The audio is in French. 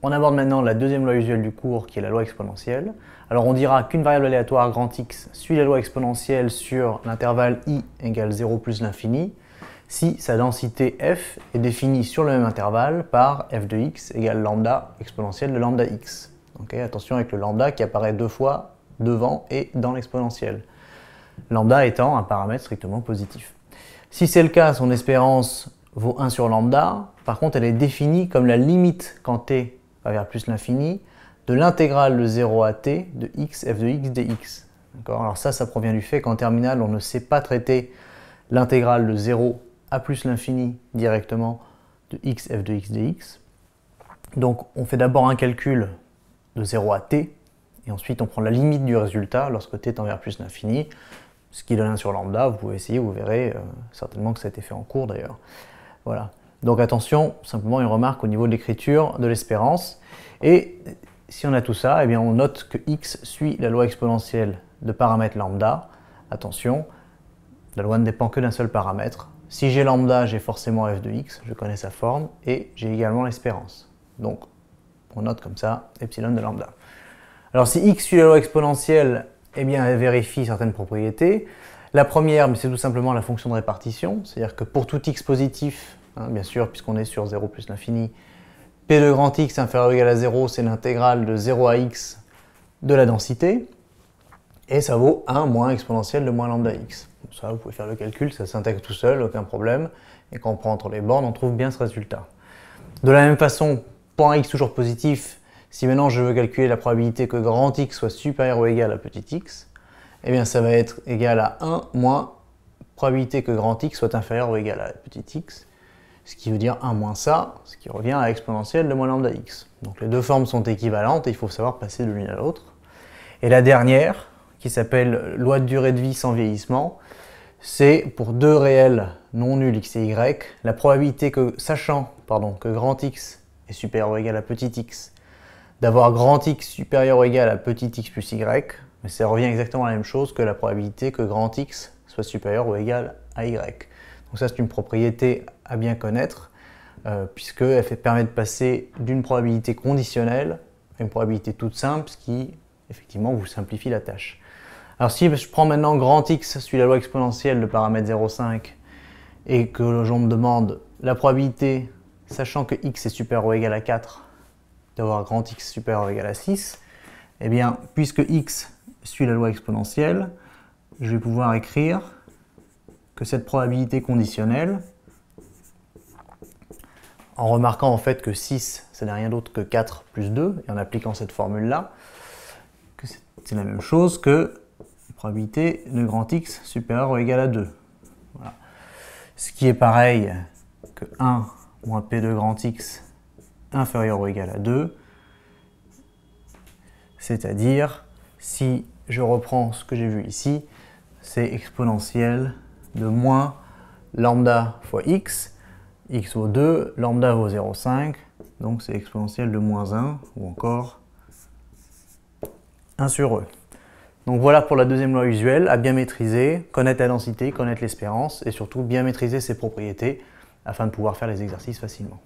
On aborde maintenant la deuxième loi usuelle du cours qui est la loi exponentielle. Alors on dira qu'une variable aléatoire grand X suit la loi exponentielle sur l'intervalle I égale 0 plus l'infini si sa densité f est définie sur le même intervalle par f de x égale lambda exponentielle de lambda x. Okay, attention avec le lambda qui apparaît deux fois devant et dans l'exponentielle. Lambda étant un paramètre strictement positif. Si c'est le cas, son espérance vaut 1 sur lambda. Par contre, elle est définie comme la limite quand t va vers plus l'infini de l'intégrale de 0 à t de x f de x dx. Alors ça provient du fait qu'en terminale, on ne sait pas traiter l'intégrale de 0 à plus l'infini directement de x f de x dx. Donc on fait d'abord un calcul de 0 à t, et ensuite on prend la limite du résultat lorsque t tend vers plus l'infini, ce qui donne 1 sur lambda. Vous pouvez essayer, vous verrez certainement que ça a été fait en cours d'ailleurs. Voilà. Donc attention, simplement une remarque au niveau de l'écriture de l'espérance. Et si on a tout ça, eh bien on note que x suit la loi exponentielle de paramètre lambda. Attention, la loi ne dépend que d'un seul paramètre. Si j'ai lambda, j'ai forcément f de x, je connais sa forme, et j'ai également l'espérance. Donc on note comme ça epsilon de lambda. Alors si x suit la loi exponentielle, eh bien elle vérifie certaines propriétés. La première, c'est tout simplement la fonction de répartition, c'est-à-dire que pour tout x positif, bien sûr, puisqu'on est sur 0 plus l'infini, p de grand x inférieur ou égal à 0, c'est l'intégrale de 0 à x de la densité, et ça vaut 1 moins exponentielle de moins lambda x. Ça, vous pouvez faire le calcul, ça s'intègre tout seul, aucun problème, et quand on prend entre les bornes, on trouve bien ce résultat. De la même façon, pour un x toujours positif, si maintenant je veux calculer la probabilité que grand x soit supérieur ou égal à petit x, eh bien ça va être égal à 1 moins probabilité que grand x soit inférieur ou égal à petit x, ce qui veut dire 1 moins ça, ce qui revient à exponentielle de moins lambda x. Donc les deux formes sont équivalentes et il faut savoir passer de l'une à l'autre. Et la dernière, qui s'appelle loi de durée de vie sans vieillissement, c'est pour deux réels non nuls x et y, la probabilité que, sachant que grand x est supérieur ou égal à petit x, d'avoir grand x supérieur ou égal à petit x plus y, mais ça revient exactement à la même chose que la probabilité que grand x soit supérieur ou égal à y. Donc ça c'est une propriété à bien connaître, puisqu'elle permet de passer d'une probabilité conditionnelle à une probabilité toute simple, ce qui effectivement vous simplifie la tâche. Alors si je prends maintenant grand x suit la loi exponentielle de paramètre 0,5 et que l'on me demande la probabilité, sachant que x est supérieur ou égal à 4, d'avoir grand x supérieur ou égal à 6, eh bien, puisque x suit la loi exponentielle, je vais pouvoir écrire que cette probabilité conditionnelle, en remarquant en fait que 6, ça n'est rien d'autre que 4 plus 2, et en appliquant cette formule-là, que c'est la même chose que la probabilité de grand x supérieur ou égal à 2. Voilà. Ce qui est pareil que 1 moins p de grand x inférieur ou égal à 2, c'est-à-dire, si je reprends ce que j'ai vu ici, c'est exponentielle de moins lambda fois x, x vaut 2, lambda vaut 0,5, donc c'est exponentielle de moins 1, ou encore 1 sur e. Donc voilà pour la deuxième loi usuelle, à bien maîtriser, connaître la densité, connaître l'espérance, et surtout bien maîtriser ses propriétés, afin de pouvoir faire les exercices facilement.